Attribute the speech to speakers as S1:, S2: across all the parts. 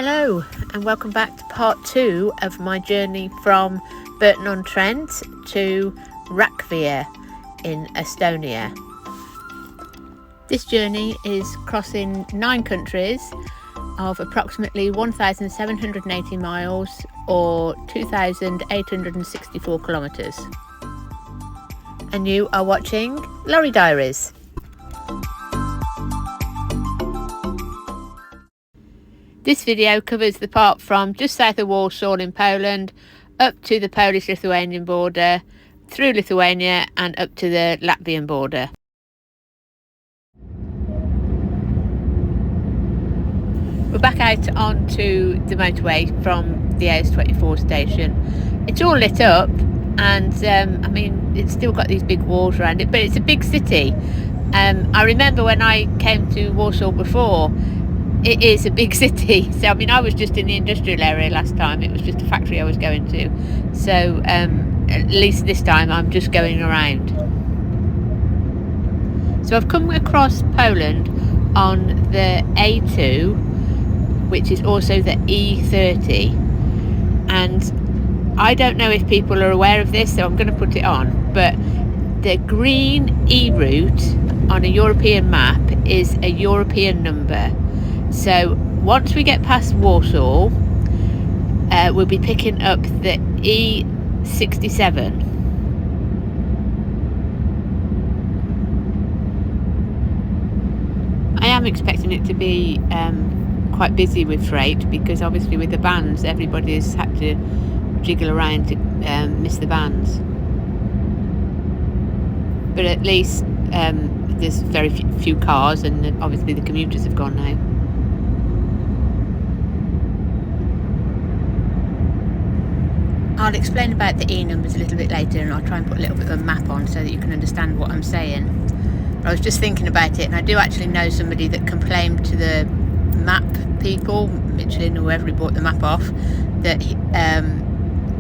S1: Hello and welcome back to part 2 of my journey from Burton on Trent to Rakvere in Estonia. This journey is crossing 9 countries of approximately 1,780 miles or 2,864 kilometres. And you are watching Lorry Diaries. This video covers the part from just south of Warsaw in Poland up to the Polish-Lithuanian border, through Lithuania and up to the Latvian border. We're back out onto the motorway from the AS24 station. It's all lit up and it's still got these big walls around it, but it's a big city. I remember when I came to Warsaw before, it is a big city. So I was just in the industrial area last time. It was just a factory I was going to. So at least this time I'm just going around. So I've come across Poland on the A2, which is also the E30. And I don't know if people are aware of this, so I'm going to put it on. But the green E route on a European map is a European number. So once we get past Warsaw, we'll be picking up the E67. I am expecting it to be quite busy with freight because obviously with the bans everybody's had to jiggle around to miss the bans. But at least there's very few cars and obviously the commuters have gone now. I'll explain about the E numbers a little bit later and I'll try and put a little bit of a map on so that you can understand what I'm saying. I was just thinking about it and I do actually know somebody that complained to the map people, Michelin or whoever he bought the map off, that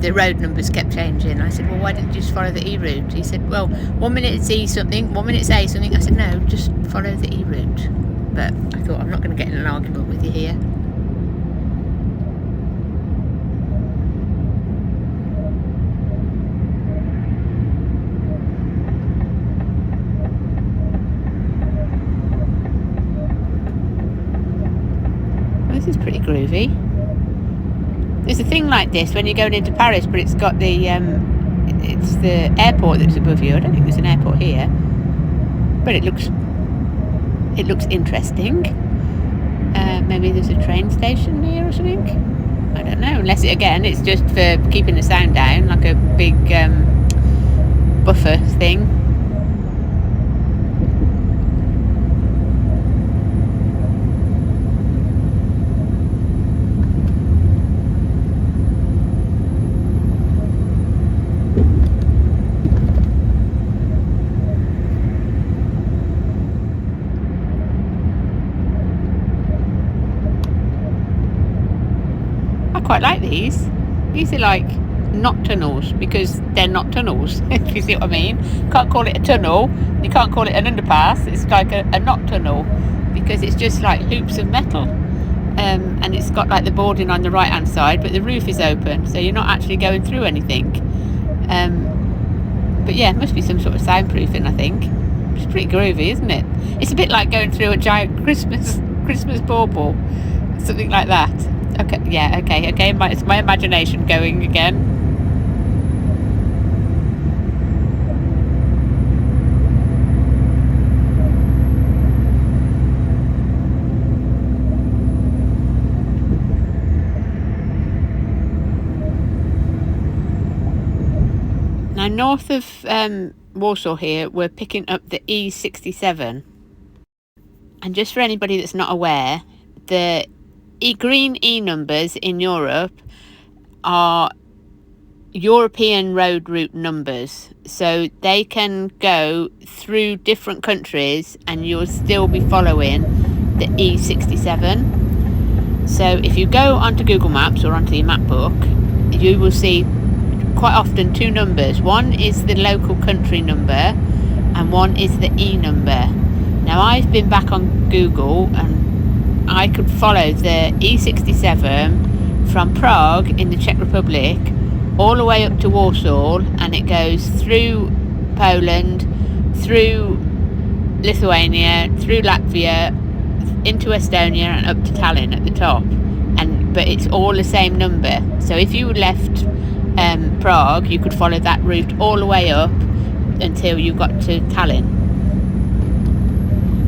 S1: the road numbers kept changing. I said, well, why didn't you just follow the E route? He said, well, 1 minute it's E something, 1 minute it's A something. I said, no, just follow the E route. But I thought, I'm not going to get in an argument with you here. This is pretty groovy. There's a thing like this when you're going into Paris, but it's got the it's the airport that's above you. I don't think there's an airport here, but it looks interesting. Maybe there's a train station here or something. I don't know. Unless it's just for keeping the sound down, like a big buffer thing. Quite like these. These are like not tunnels because they're not tunnels, if you see what I mean. Can't call it a tunnel, you can't call it an underpass. It's like a not tunnel because it's just like hoops of metal, and it's got like the boarding on the right hand side, but the roof is open, so you're not actually going through anything. But yeah, it must be some sort of soundproofing, I think. It's pretty groovy, isn't it? It's a bit like going through a giant Christmas bauble, something like that. Okay. It's my imagination going again. Now, north of Warsaw here, we're picking up the E67. And just for anybody that's not aware, the green E numbers in Europe are European road route numbers, so they can go through different countries and you'll still be following the E67. So if you go onto Google Maps or onto your map book, you will see quite often 2 numbers. One is the local country number and one is the E number. Now I've been back on Google and I could follow the E67 from Prague in the Czech Republic all the way up to Warsaw, and it goes through Poland, through Lithuania, through Latvia, into Estonia and up to Tallinn at the top. But it's all the same number. So if you left Prague, you could follow that route all the way up until you got to Tallinn.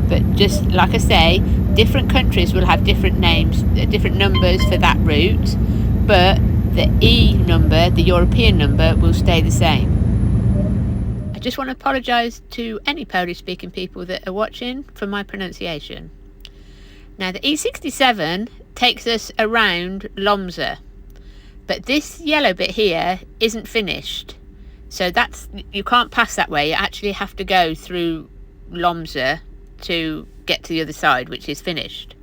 S1: But just like I say, different countries will have different names, different numbers for that route, but the E number, the European number, will stay the same. I just want to apologise to any Polish speaking people that are watching for my pronunciation. Now the E67 takes us around Lomza, but this yellow bit here isn't finished, so you can't pass that way. You actually have to go through Lomza to get to the other side, which is finished.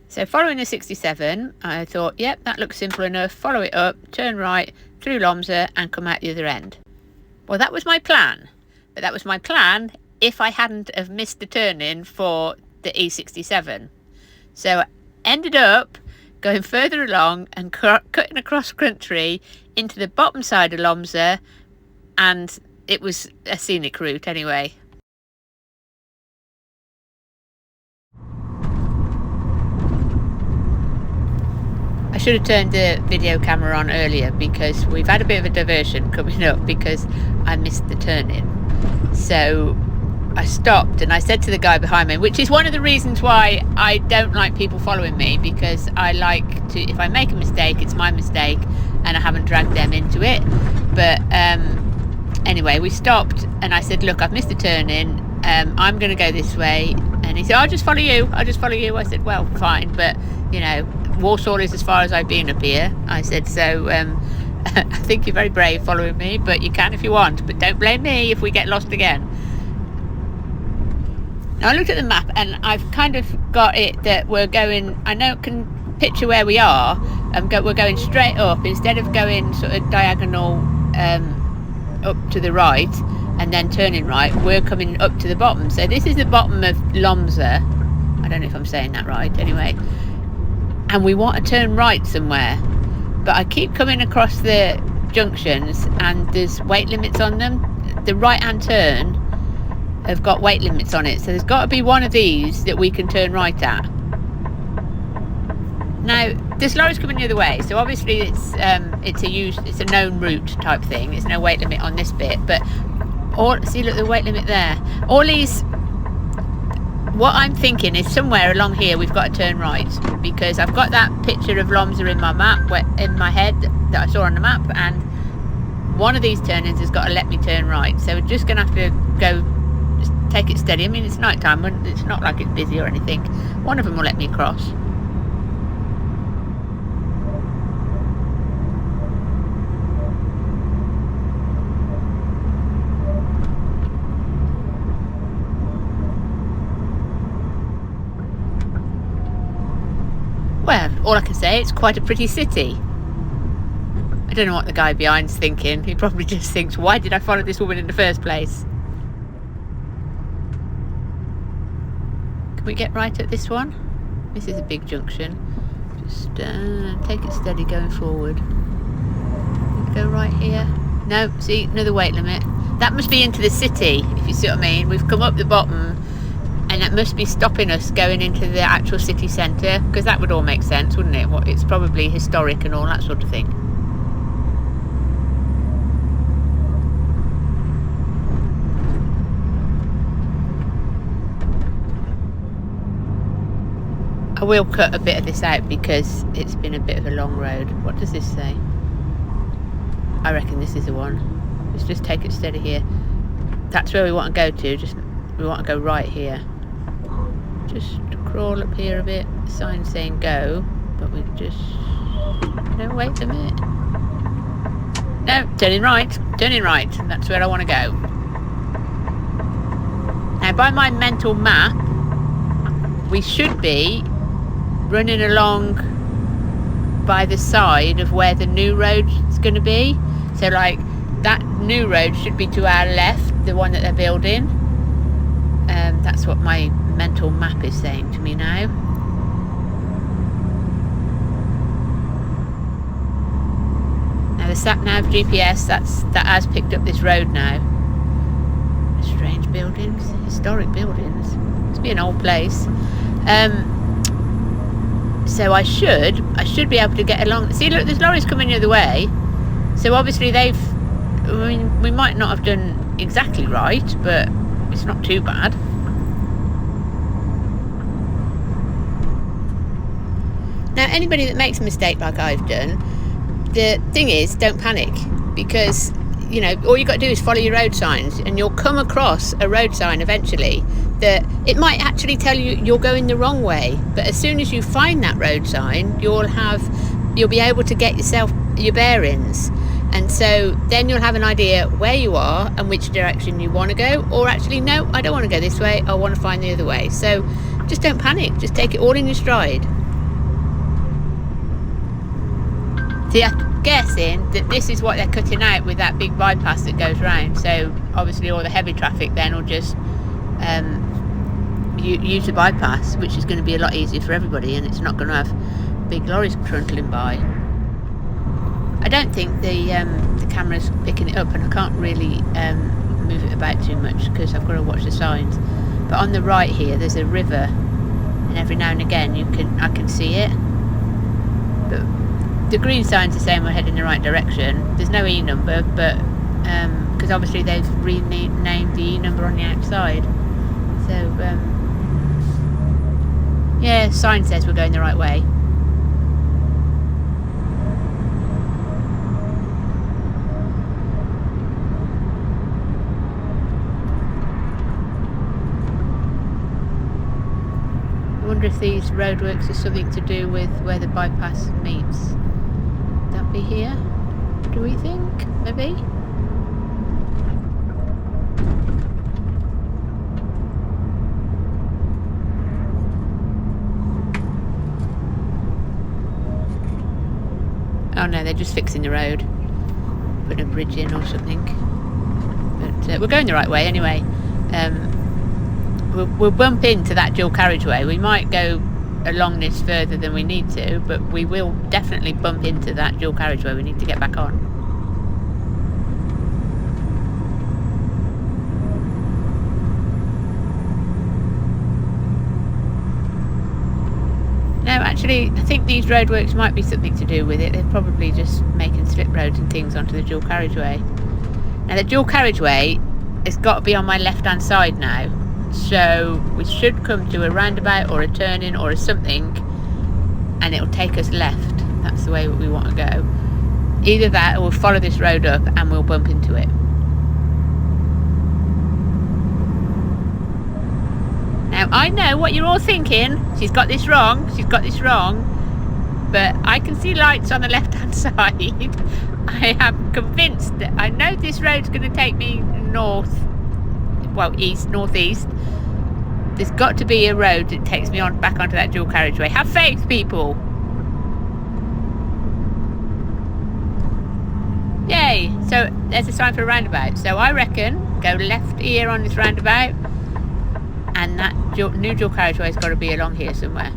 S1: So following the 67, I thought, yep, that looks simple enough. Follow it up, turn right through Lomza and come out the other end. Well, that was my plan, but that was my plan if I hadn't have missed the turning for the E67. So I ended up going further along and cutting across country into the bottom side of Lomza, and it was a scenic route anyway. I should have turned the video camera on earlier because we've had a bit of a diversion coming up because I missed the turning. So I stopped and I said to the guy behind me, which is one of the reasons why I don't like people following me, because I like to, if I make a mistake, it's my mistake and I haven't dragged them into it. But anyway, we stopped and I said, look, I've missed the turning, I'm going to go this way. And he said, I'll just follow you. I said, well, fine, but you know, Warsaw is as far as I've been up here. I said, so I think you're very brave following me, but you can if you want, but don't blame me if we get lost again. Now I looked at the map and I've kind of got it that we're going, I know can picture where we are, we're going straight up instead of going sort of diagonal up to the right and then turning right. We're coming up to the bottom, so this is the bottom of Lomza. I don't know if I'm saying that right, anyway. And we want to turn right somewhere, but I keep coming across the junctions and there's weight limits on them. The right hand turn have got weight limits on it, so there's got to be one of these that we can turn right at. Now this lorry's coming the other way, so obviously it's a known route type thing. There's no weight limit on this bit, but see, look, the weight limit there. All these, what I'm thinking is somewhere along here we've got to turn right, because I've got that picture of Lomza in my map, in my head, that I saw on the map, and one of these turnings has got to let me turn right. So we're just going to have to go, just take it steady. I mean, it's night time, it's not like it's busy or anything. One of them will let me cross. Well, all I can say, it's quite a pretty city. I don't know what the guy behind's thinking. He probably just thinks, why did I follow this woman in the first place? Can we get right at this one? This is a big junction. Just take it steady going forward. Go right here. No, see, another weight limit. That must be into the city, if you see what I mean. We've come up the bottom, and that must be stopping us going into the actual city centre, because that would all make sense, wouldn't it? It's probably historic and all that sort of thing. I will cut a bit of this out because it's been a bit of a long road. What does this say? I reckon this is the one. Let's just take it steady here. That's where we want to go to. We want to go right here. Just crawl up here a bit. Sign saying go, but we just, no, wait a minute. No, turning right. That's where I want to go. Now, by my mental map, we should be running along by the side of where the new road is going to be. So, like, that new road should be to our left, the one that they're building. That's what my mental map is saying to me now. the sat-nav GPS, that has picked up this road now. Strange buildings, historic buildings. Must be an old place. So I should be able to get along. See, look, there's lorries coming the other way. So obviously I mean, we might not have done exactly right, but it's not too bad. Now, anybody that makes a mistake like I've done, the thing is, don't panic, because, you know, all you got to do is follow your road signs, and you'll come across a road sign eventually that it might actually tell you you're going the wrong way. But as soon as you find that road sign, you'll be able to get yourself your bearings, and so then you'll have an idea where you are and which direction you want to go, or actually, no, I don't want to go this way, I want to find the other way. So just don't panic, just take it all in your stride. See, I'm guessing that this is what they're cutting out with that big bypass that goes round. So obviously all the heavy traffic then will just use the bypass, which is going to be a lot easier for everybody, and it's not going to have big lorries trundling by. I don't think the camera's picking it up, and I can't really move it about too much because I've got to watch the signs. But on the right here, there's a river, and every now and again I can see it. But the green signs are saying we're heading in the right direction. There's no E number, but because obviously they've renamed the E number on the outside. So yeah, sign says we're going the right way. I wonder if these roadworks are something to do with where the bypass meets. Would that be here? Do we think? Maybe? Oh no, they're just fixing the road. Putting a bridge in or something. But we're going the right way anyway. We'll bump into that dual carriageway. We might go along this further than we need to, but we will definitely bump into that dual carriageway. We need to get back on. No, actually, I think these roadworks might be something to do with it. They're probably just making slip roads and things onto the dual carriageway. Now, the dual carriageway has got to be on my left-hand side now. So we should come to a roundabout or a turn-in or a something, and it'll take us left. That's the way we want to go. Either that, or we'll follow this road up and we'll bump into it. Now, I know what you're all thinking. She's got this wrong. But I can see lights on the left-hand side. I am convinced that I know this road's going to take me northeast. There's got to be a road that takes me back onto that dual carriageway. Have faith, people. Yay! So there's a sign for a roundabout. So I reckon go left here on this roundabout, and that new dual carriageway's got to be along here somewhere.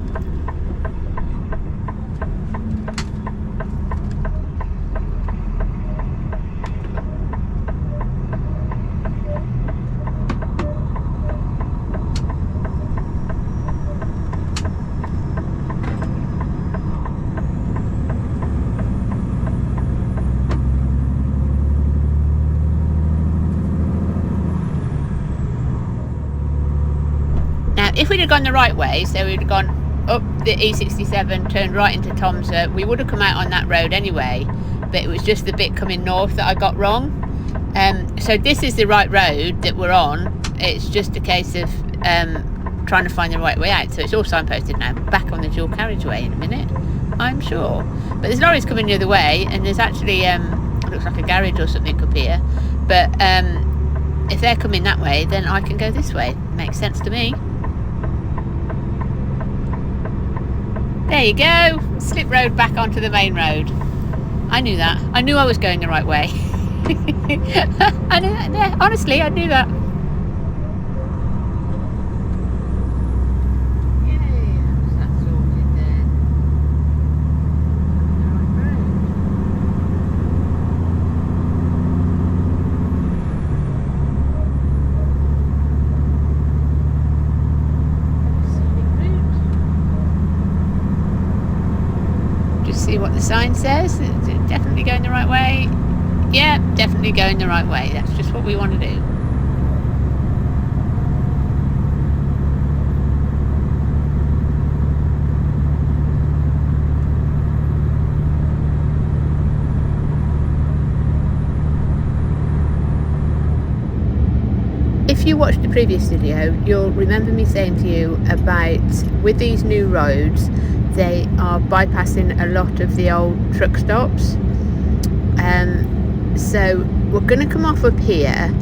S1: If we'd have gone the right way, so we'd have gone up the E67, turned right into Lomza, we would have come out on that road anyway, but it was just the bit coming north that I got wrong. So this is the right road that we're on. It's just a case of trying to find the right way out. So it's all signposted now. Back on the dual carriageway in a minute, I'm sure. But there's lorries coming the other way, and there's actually it looks like a garage or something up here. But if they're coming that way, then I can go this way. Makes sense to me. There you go, slip road back onto the main road. I knew that. I knew I was going the right way. Honestly, I knew that. Yay, how's that sorted then? sign says. Is it definitely going the right way? Yeah, definitely going the right way. That's just what we want to do. If you watched the previous video, you'll remember me saying to you about, with these new roads, they are bypassing a lot of the old truck stops. So we're going to come off up here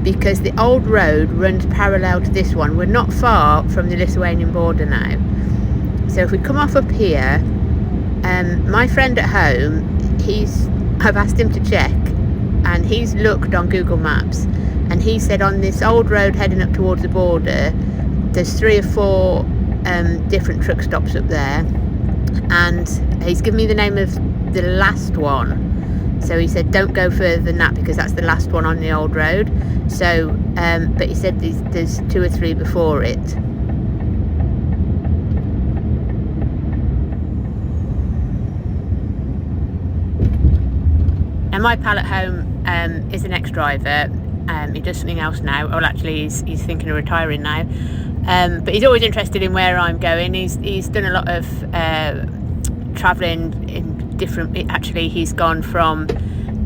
S1: because the old road runs parallel to this one. We're not far from the Lithuanian border now. So if we come off up here, my friend at home, I've asked him to check, and he's looked on Google Maps, and he said on this old road heading up towards the border, there's 3 or 4 different truck stops up there, and he's given me the name of the last one. So he said don't go further than that because that's the last one on the old road. So but he said there's 2 or 3 before it. And my pal at home is an ex-driver. He does something else now. Well, actually he's thinking of retiring now, but he's always interested in where I'm going. He's done a lot of travelling in different, actually he's gone from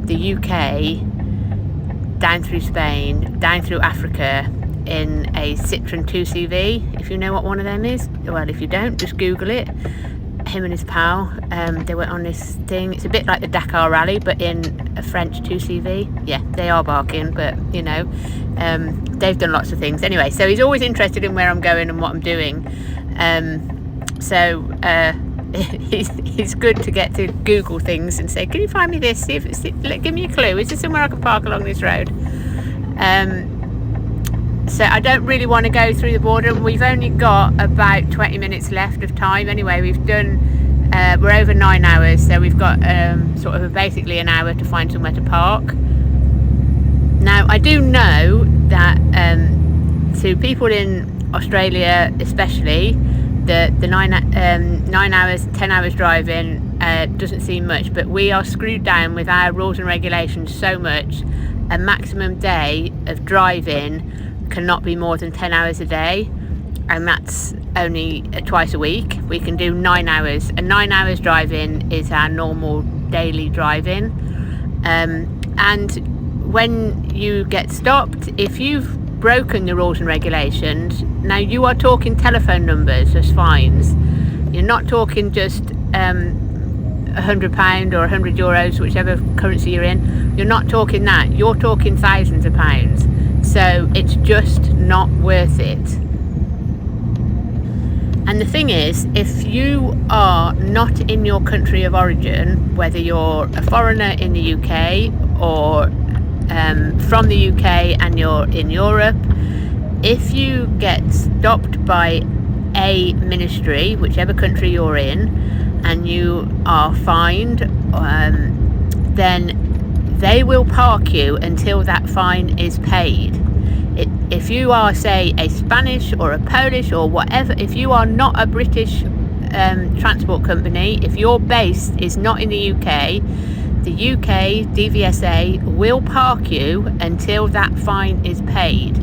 S1: the UK down through Spain, down through Africa in a Citroen 2CV, if you know what one of them is. Well, if you don't, just Google it. Him and his pal, they went on this thing. It's a bit like the Dakar Rally, but in a French 2CV. Yeah, they are barking, but you know, they've done lots of things. Anyway, so he's always interested in where I'm going and what I'm doing. It's good to get to Google things and say, can you find me this? Give me a clue. Is there somewhere I can park along this road? So I don't really want to go through the border. We've only got about 20 minutes left of time. Anyway, we've done, we're over 9 hours, so we've got sort of basically an hour to find somewhere to park. Now, I do know that to people in Australia especially, the 9 hours, 10 hours driving doesn't seem much, but we are screwed down with our rules and regulations so much. A maximum day of driving cannot be more than 10 hours a day, and that's only twice a week. We can do 9 hours, and 9 hours driving is our normal daily driving. And when you get stopped, if you've broken the rules and regulations, now you are talking telephone numbers as fines. You're not talking just £100 or €100, whichever currency you're in. You're not talking that. You're talking thousands of pounds. So it's just not worth it. And the thing is, if you are not in your country of origin, whether you're a foreigner in the UK or from the UK and you're in Europe, if you get stopped by a ministry, whichever country you're in, and you are fined, then they will park you until that fine is paid. If you are, say, a Spanish or a Polish or whatever, if you are not a British transport company, if your base is not in the UK, the UK DVSA will park you until that fine is paid,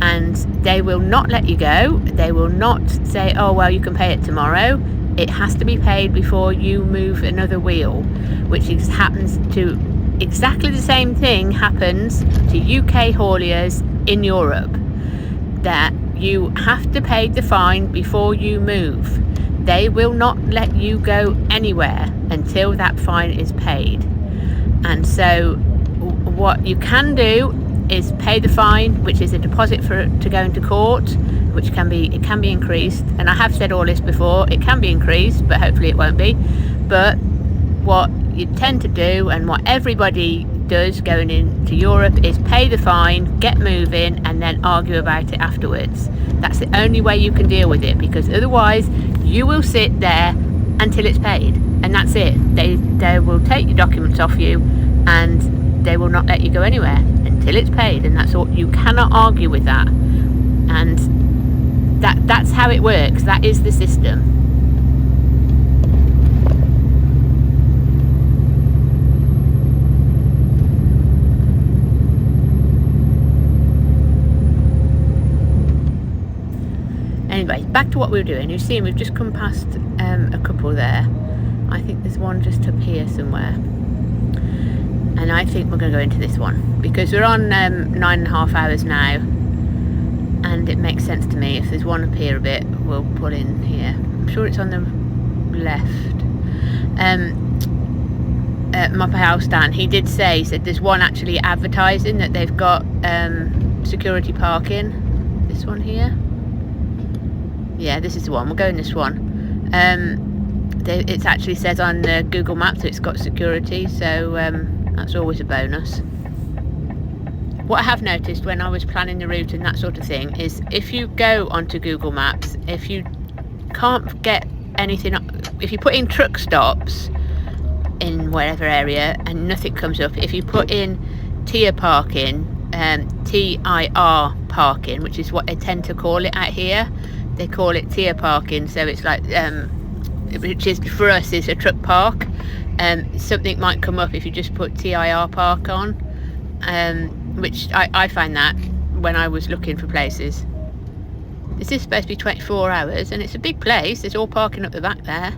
S1: and they will not let you go. They will not say, oh well, you can pay it tomorrow. It has to be paid before you move another wheel, which happens to exactly the same thing happens to UK hauliers in Europe, that you have to pay the fine before you move. They will not let you go anywhere until that fine is paid. And so what you can do is pay the fine, which is a deposit to go into court, which can be increased. And I have said all this before, it can be increased, but hopefully it won't be. But what you tend to do, and what everybody does going into Europe, is pay the fine, get moving, and then argue about it afterwards. That's the only way you can deal with it, because otherwise you will sit there until it's paid, and that's it. They will take your documents off you, and they will not let you go anywhere until it's paid, and that's all. You cannot argue with that, and that's how it works. That is the system. Anyway, back to what we were doing. You've seen we've just come past a couple there. I think there's one just up here somewhere, and I think we're going to go into this one because we're on 9.5 hours now, and it makes sense to me. If there's one up here a bit, we'll pull in here. I'm sure it's on the left. My house Dan, he did say, he said there's one actually advertising that they've got security parking. This one here, yeah, this is the one. We'll go in this one. It actually says on Google Maps that it's got security, so that's always a bonus. What I have noticed when I was planning the route and that sort of thing is if you go onto Google Maps, if you can't get anything, if you put in truck stops in whatever area and nothing comes up, if you put in tier parking, TIR parking, which is what they tend to call it out here, they call it tier parking, so it's like which is for us is a truck park. Something might come up if you just put TIR park on, which I find that when I was looking for places. This is supposed to be 24 hours and it's a big place. There's all parking up the back there,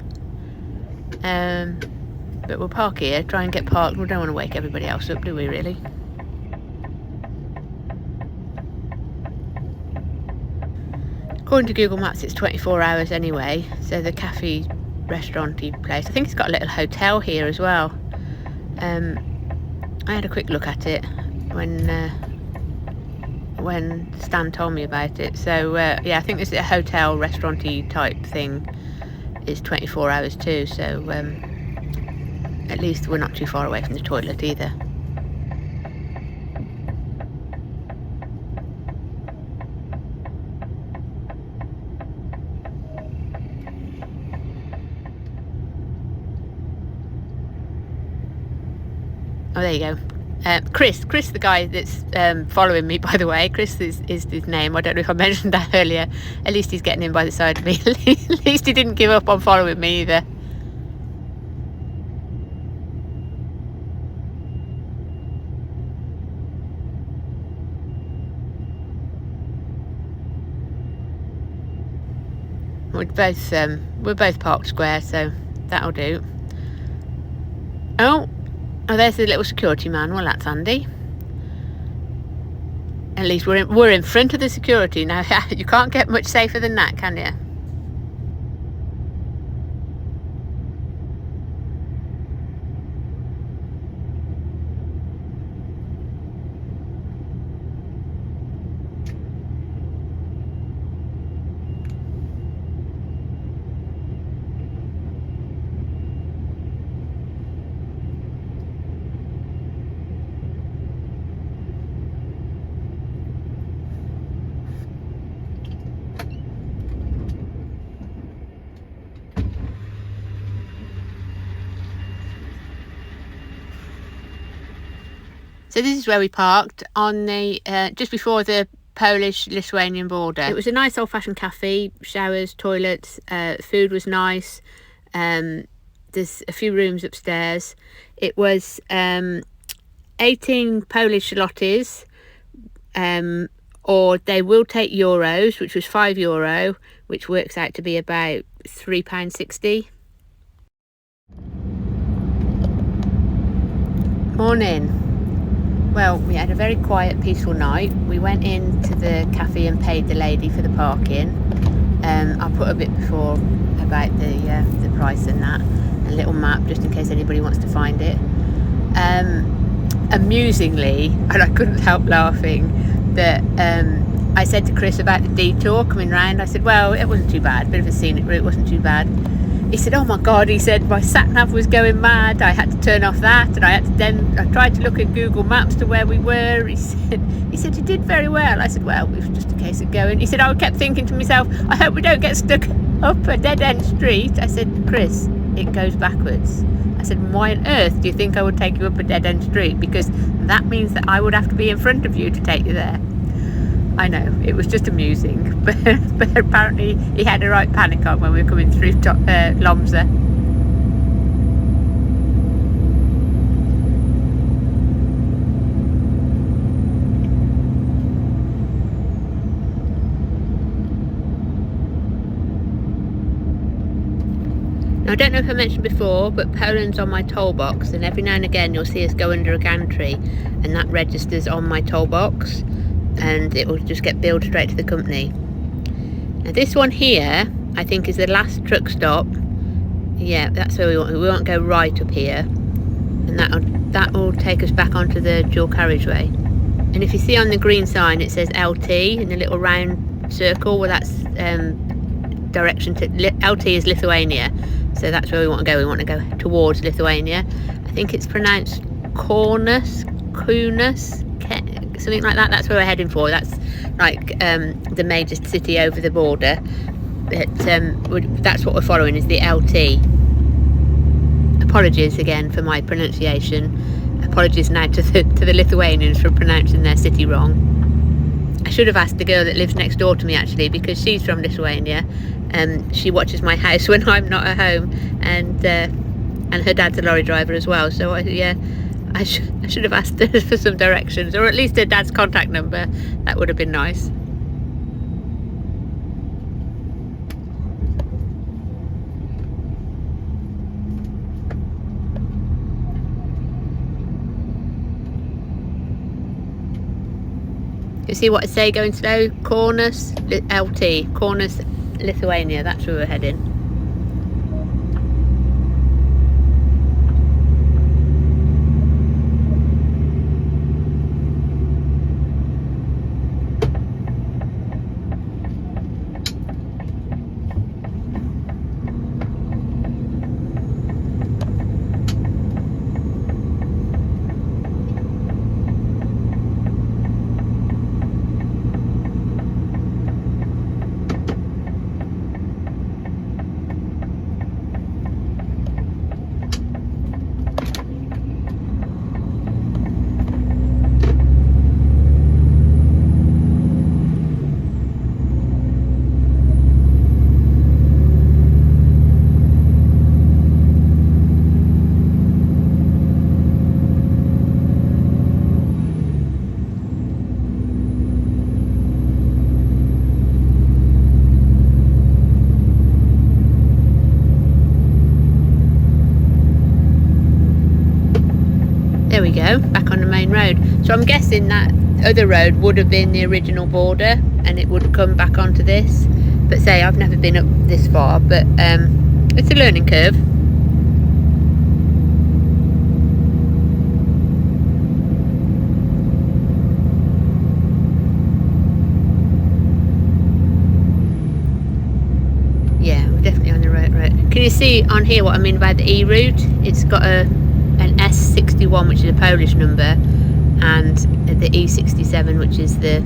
S1: but we'll park here, try and get parked. We don't want to wake everybody else up, do we really? According to Google Maps, it's 24 hours anyway. So the cafe restaurant-y place, I think it's got a little hotel here as well. I had a quick look at it when Stan told me about it. So yeah, I think this is a hotel restaurant-y type thing. It's 24 hours too, so at least we're not too far away from the toilet either. Oh, there you go. Chris, the guy that's following me, by the way. Chris is his name. I don't know if I mentioned that earlier. At least he's getting in by the side of me. At least he didn't give up on following me either. We're both parked square, so that'll do. Oh, there's the little security man. Well, that's handy. At least we're in front of the security now. You can't get much safer than that, can you? So this is where we parked on the just before the Polish-Lithuanian border. It was a nice old-fashioned cafe, showers, toilets, food was nice. There's a few rooms upstairs. It was 18 Polish zlotys, or they will take euros, which was €5, which works out to be about £3.60. Morning. Well, we had a very quiet, peaceful night. We went into the cafe and paid the lady for the parking. I'll put a bit before about the price and that, a little map just in case anybody wants to find it. Amusingly, and I couldn't help laughing, that I said to Chris about the detour coming round. I said, well, it wasn't too bad, bit of a scenic route, wasn't too bad. He said, oh my God, he said, my sat-nav was going mad. I had to turn off that, and I tried to look at Google Maps to where we were. He said, you did very well. I said, well, it was just a case of going. He said, I kept thinking to myself, I hope we don't get stuck up a dead-end street. I said, Chris, it goes backwards. I said, why on earth do you think I would take you up a dead-end street? Because that means that I would have to be in front of you to take you there. I know, it was just amusing, but apparently he had a right panic on when we were coming through Lomza. I don't know if I mentioned before, but Poland's on my toll box, and every now and again you'll see us go under a gantry, and that registers on my toll box, and it will just get billed straight to the company. Now this one here, I think, is the last truck stop. Yeah, that's where we want. We won't go right up here, and that will take us back onto the dual carriageway. And if you see on the green sign, it says LT in the little round circle. Well, that's direction to LT is Lithuania, so that's where we want to go. We want to go towards Lithuania. I think it's pronounced Kunas, something like that. That's where we're heading for. That's like the major city over the border. But that's what we're following, is the LT. Apologies again for my pronunciation. Apologies now to the Lithuanians for pronouncing their city wrong. I should have asked the girl that lives next door to me, actually, because she's from Lithuania. She watches my house when I'm not at home, and her dad's a lorry driver as well. So I should have asked her for some directions, or at least her dad's contact number. That would have been nice. You see what I say going slow? Kunas, LT, Kunas, Lithuania. That's where we're heading. There we go, back on the main road. So I'm guessing that other road would have been the original border, and it would come back onto this. But say, I've never been up this far, but it's a learning curve. Yeah, we're definitely on the right road. Can you see on here what I mean by the E route? It's got an S61, which is a Polish number, and the E67, which is the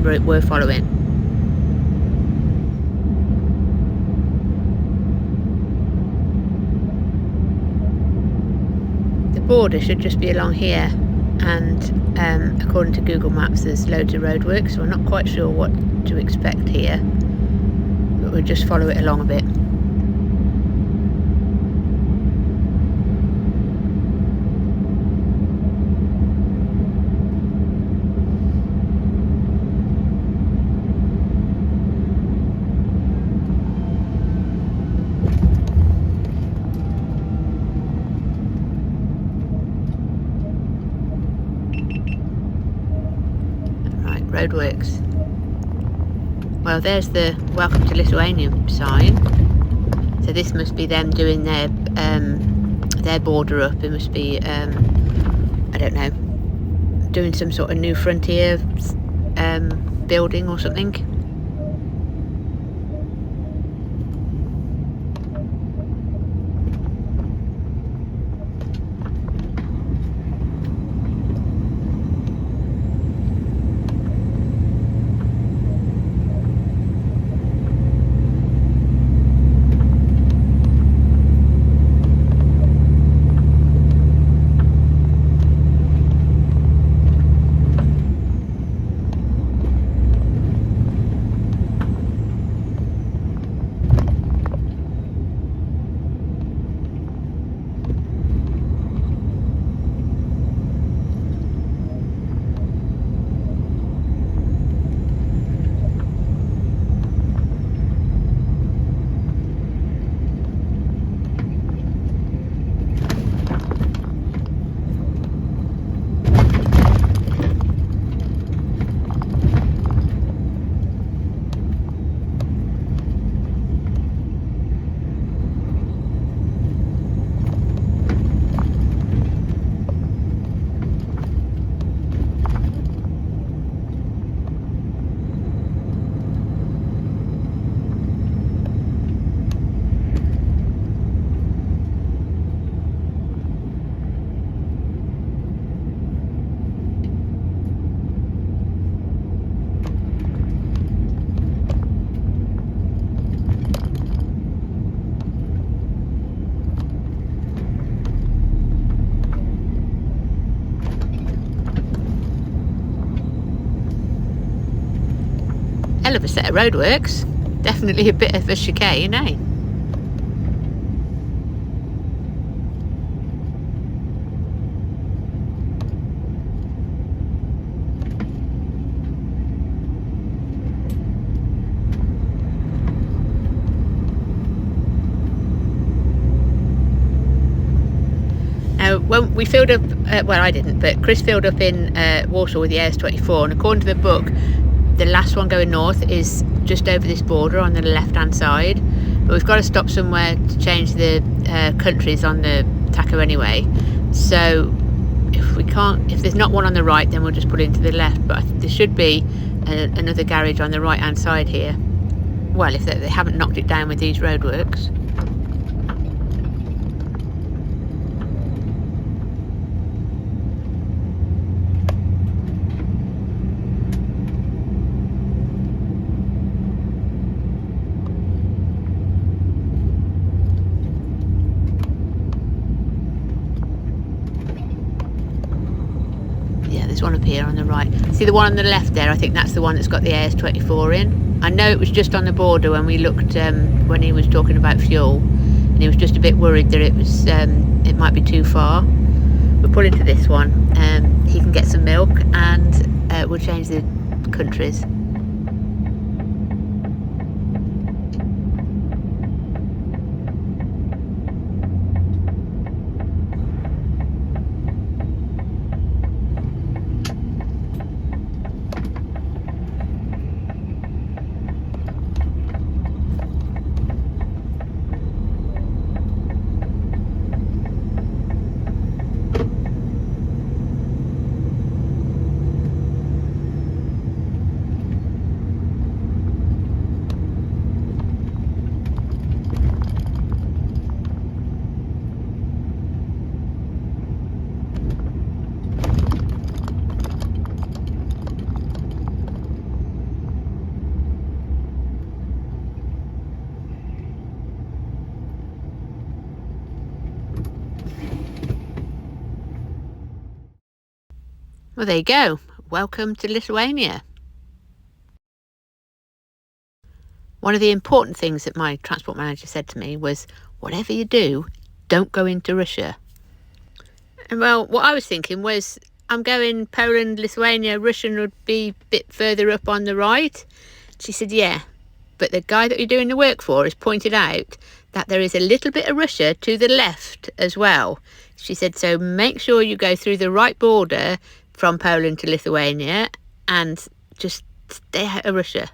S1: route we're following. The border should just be along here, and according to Google Maps there's loads of roadworks, so I'm not quite sure what to expect here, but we'll just follow it along a bit. Roadworks. Well, there's the Welcome to Lithuania sign. So this must be them doing their border up. It must be I don't know, doing some sort of new frontier building or something. Hell of a set of roadworks. Definitely a bit of a chicane, eh? When we filled up, well, I didn't, but Chris filled up in Warsaw with the AS24, and according to the book, the last one going north is just over this border on the left-hand side. But we've got to stop somewhere to change the countries on the tacho anyway. So if there's not one on the right, then we'll just put it into the left. But there should be another garage on the right-hand side here. Well, if they haven't knocked it down with these roadworks. One up here on the right. See the one on the left there? I think that's the one that's got the AS24 in. I know it was just on the border when we looked when he was talking about fuel, and he was just a bit worried that it might be too far. We'll pull into this one. He can get some milk, and we'll change the countries. Well, there you go. Welcome to Lithuania. One of the important things that my transport manager said to me was, whatever you do, don't go into Russia. And well, what I was thinking was, I'm going Poland, Lithuania, Russian would be a bit further up on the right. She said, yeah, but the guy that you're doing the work for has pointed out that there is a little bit of Russia to the left as well. She said, so make sure you go through the right border from Poland to Lithuania and just stay out of Russia.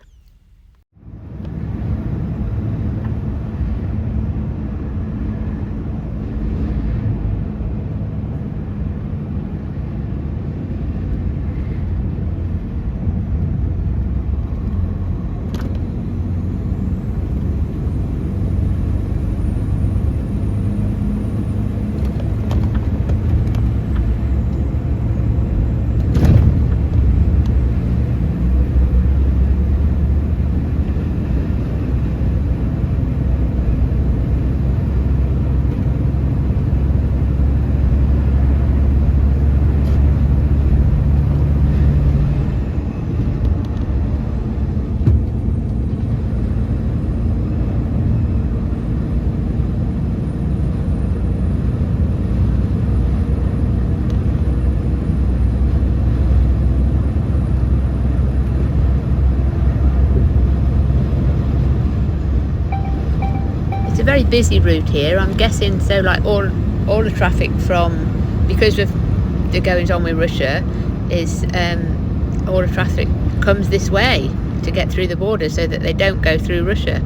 S1: Very busy route here, I'm guessing, so like all the traffic from, because of the goings on with Russia, is all the traffic comes this way to get through the border so that they don't go through Russia.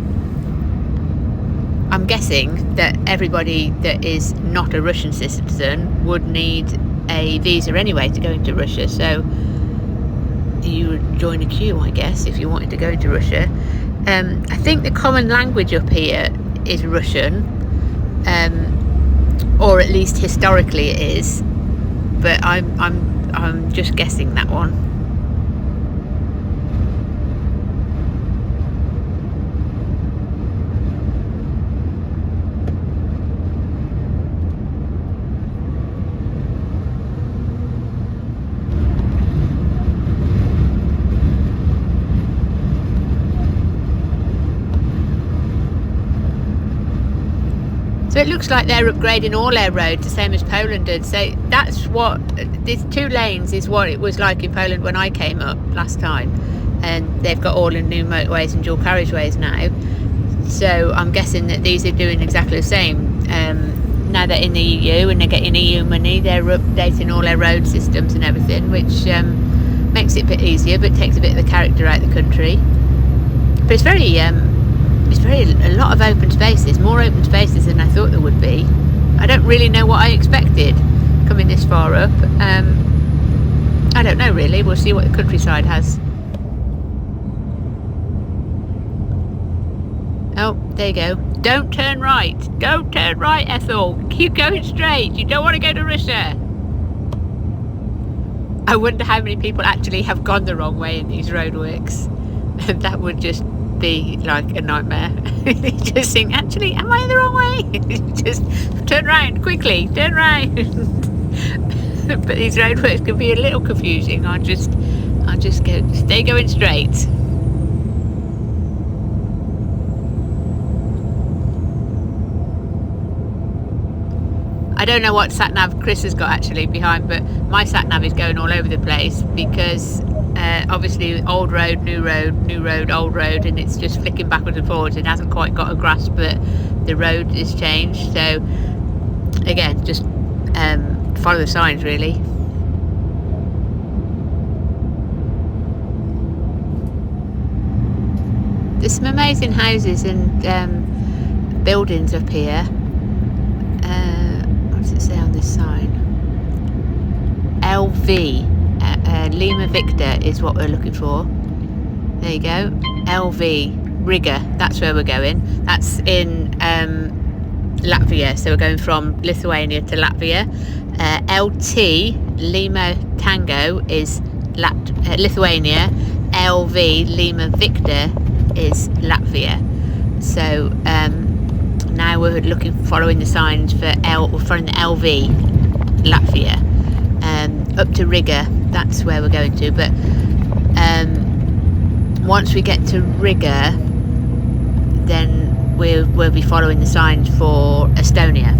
S1: I'm guessing that everybody that is not a Russian citizen would need a visa anyway to go into Russia, so you would join a queue, I guess, if you wanted to go into Russia. I think the common language up here is Russian, or at least historically it is, but I'm just guessing that one. So it looks like they're upgrading all their roads the same as Poland did. So that's what, these 2 lanes is what it was like in Poland when I came up last time. And they've got all the new motorways and dual carriageways now. So I'm guessing that these are doing exactly the same. Now they're in the EU and they're getting EU money, they're updating all their road systems and everything, which makes it a bit easier, but takes a bit of the character out of the country. But it's very a lot of open spaces, more open spaces than I thought there would be. I don't really know what I expected coming this far up. I don't know really. We'll see what the countryside has. Oh, there you go. Don't turn right. Don't turn right, Ethel. Keep going straight. You don't want to go to Russia. I wonder how many people actually have gone the wrong way in these roadworks. That would just be like a nightmare. You just think, actually, am I in the wrong way? Just turn round quickly. Turn round. But these roadworks can be a little confusing. I'll just go. Stay going straight. I don't know what sat-nav Chris has got actually behind, but my sat-nav is going all over the place because obviously old road, new road, old road, and it's just flicking backwards and forwards. It hasn't quite got a grasp that the road is changed. So again, just follow the signs really. There's some amazing houses and buildings up here. What does it say on this sign? LV, Lima Victor is what we're looking for. There you go, LV, Riga, that's where we're going. That's in Latvia, so we're going from Lithuania to Latvia. LT, Lima Tango, is Lithuania. LV, Lima Victor, is Latvia. So now we're following the signs for following the LV, Latvia, up to Riga. That's where we're going to. But once we get to Riga, then we'll be following the signs for Estonia.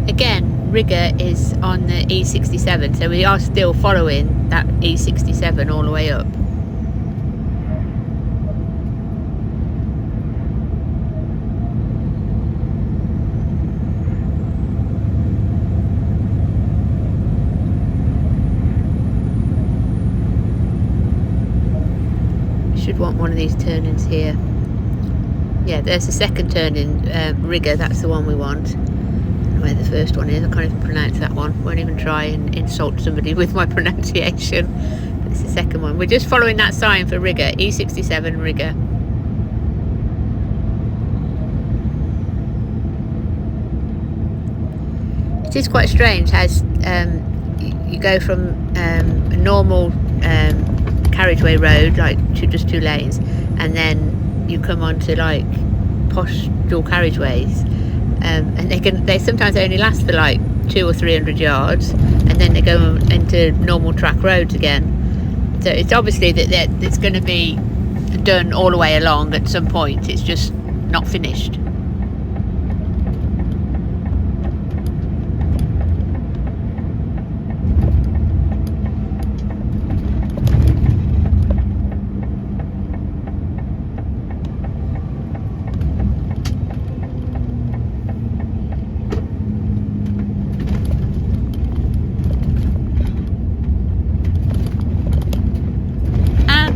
S1: Again, Riga is on the E67, so we are still following that E67 all the way up. Should want one of these turn-ins here. Yeah, there's the second turn in Riga, that's the one we want. Where the first one is, I can't even pronounce that one. Won't even try and insult somebody with my pronunciation. It's the second one. We're just following that sign for Riga, E67 Riga. It is quite strange how you go from a normal carriageway road, like just 2 lanes, and then you come onto like posh dual carriageways. And they sometimes only last for like 200 or 300 yards, and then they go into normal track roads again. So it's obviously that it's going to be done all the way along at some point. It's just not finished.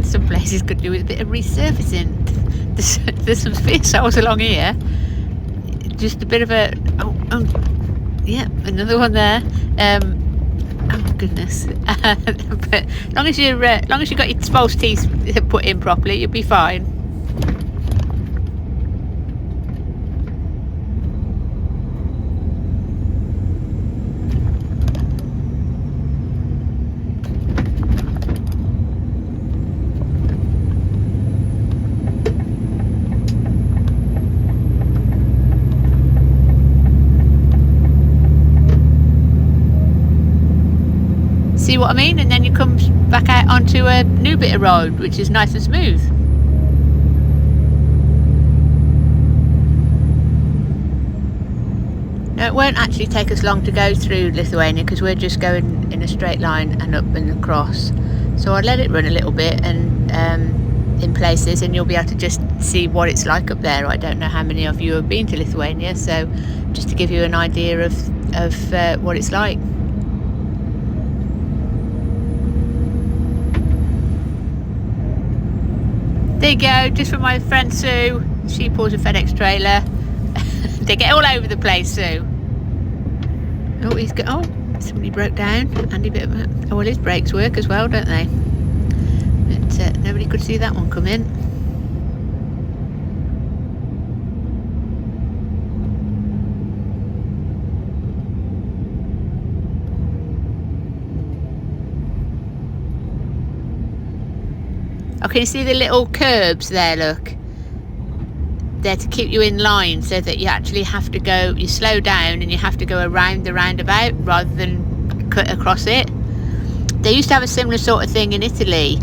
S1: Some places could do with a bit of resurfacing. There's some fierce holes along here. Just a bit of a yeah, another one there. Oh goodness. But as long as you got your false teeth put in properly, you'll be fine. see what I mean? And then you come back out onto a new bit of road, which is nice and smooth. Now, it won't actually take us long to go through Lithuania because we're just going in a straight line and up and across. So I'll let it run a little bit and in places, and you'll be able to just see what it's like up there. I don't know how many of you have been to Lithuania, so just to give you an idea of what it's like. There you go, just from my friend Sue. She pulls a FedEx trailer. They get all over the place, Sue. Oh, he's got. Oh, somebody broke down. Andy bit of. Oh, well, his brakes work as well, don't they? But nobody could see that one come in. Oh, can you see the little curbs there? Look. They're to keep you in line so that you actually have to go, you slow down and you have to go around the roundabout rather than cut across it. They used to have a similar sort of thing in Italy.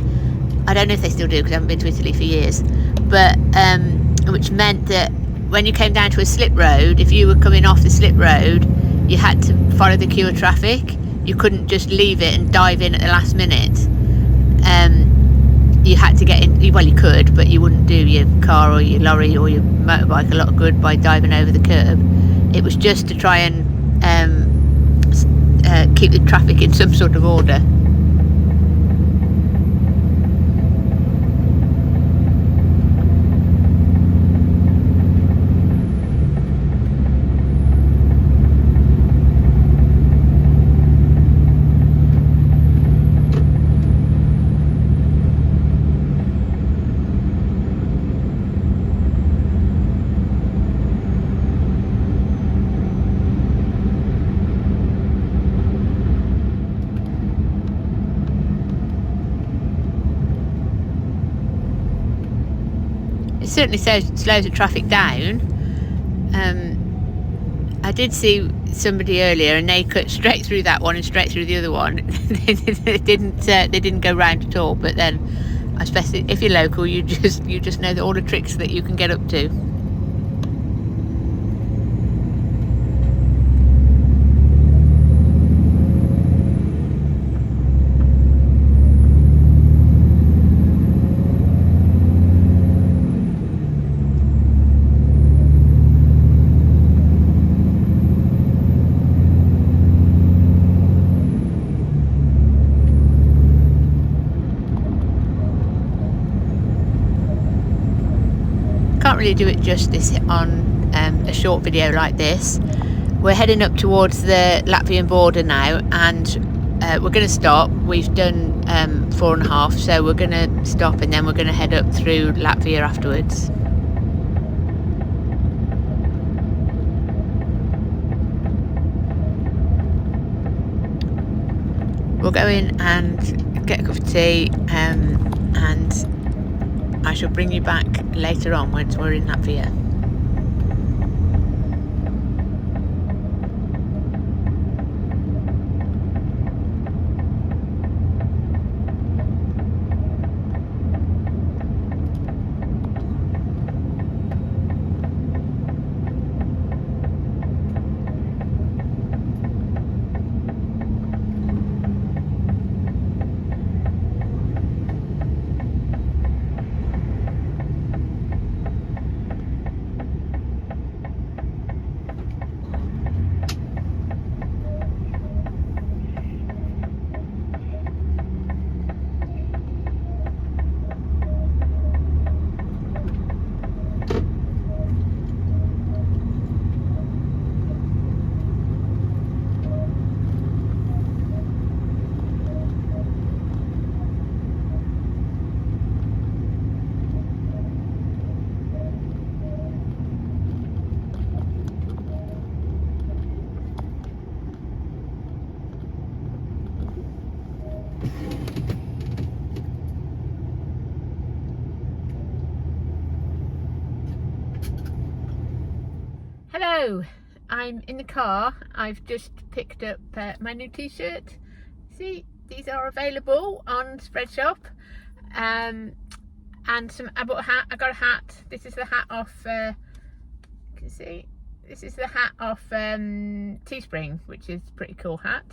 S1: I don't know if they still do because I haven't been to Italy for years. But which meant that when you came down to a slip road, if you were coming off the slip road, you had to follow the queue of traffic. You couldn't just leave it and dive in at the last minute. You had to get in, well, you could, but you wouldn't do your car or your lorry or your motorbike a lot of good by diving over the curb. It was just to try and keep the traffic in some sort of order. It certainly slows the traffic down. I did see somebody earlier, and they cut straight through that one and straight through the other one. They didn't go round at all. But then, especially if you're local, you just know all the tricks that you can get up to. Can't really do it justice on a short video like this. We're heading up towards the Latvian border now, and we're going to stop. We've done 4.5, so we're going to stop and then we're going to head up through Latvia afterwards. We'll go in and get a cup of tea, and I shall bring you back later on once we're in Latvia. Hello, I'm in the car. I've just picked up my new t-shirt. See, these are available on Spreadshop. And I bought a hat. I got a hat. This is the hat off, you can see, this is the hat off Teespring, which is a pretty cool hat.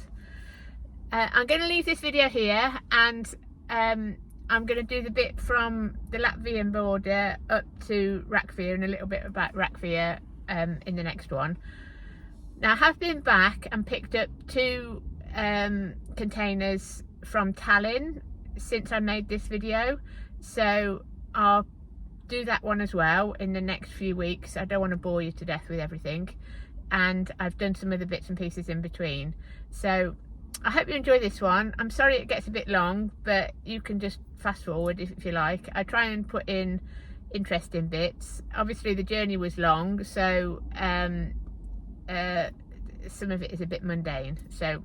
S1: I'm going to leave this video here, and I'm going to do the bit from the Latvian border up to Rakvere, and a little bit about Rakvere in the next one. Now, I have been back and picked up 2 containers from Tallinn since I made this video, so I'll do that one as well in the next few weeks. I don't want to bore you to death with everything, and I've done some other bits and pieces in between. So I hope you enjoy this one. I'm sorry it gets a bit long, but you can just fast forward if you like. I try and put in interesting bits. Obviously the journey was long, so some of it is a bit mundane, so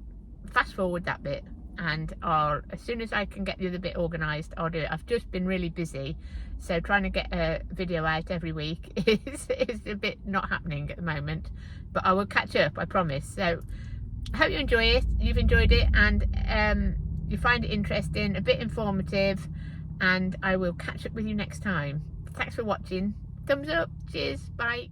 S1: fast forward that bit, and as soon as I can get the other bit organised, I'll do it. I've just been really busy, so trying to get a video out every week is a bit not happening at the moment, but I will catch up, I promise. So I hope you enjoy it, you've enjoyed it, and you find it interesting, a bit informative, and I will catch up with you next time. Thanks for watching. Thumbs up, cheers, bye.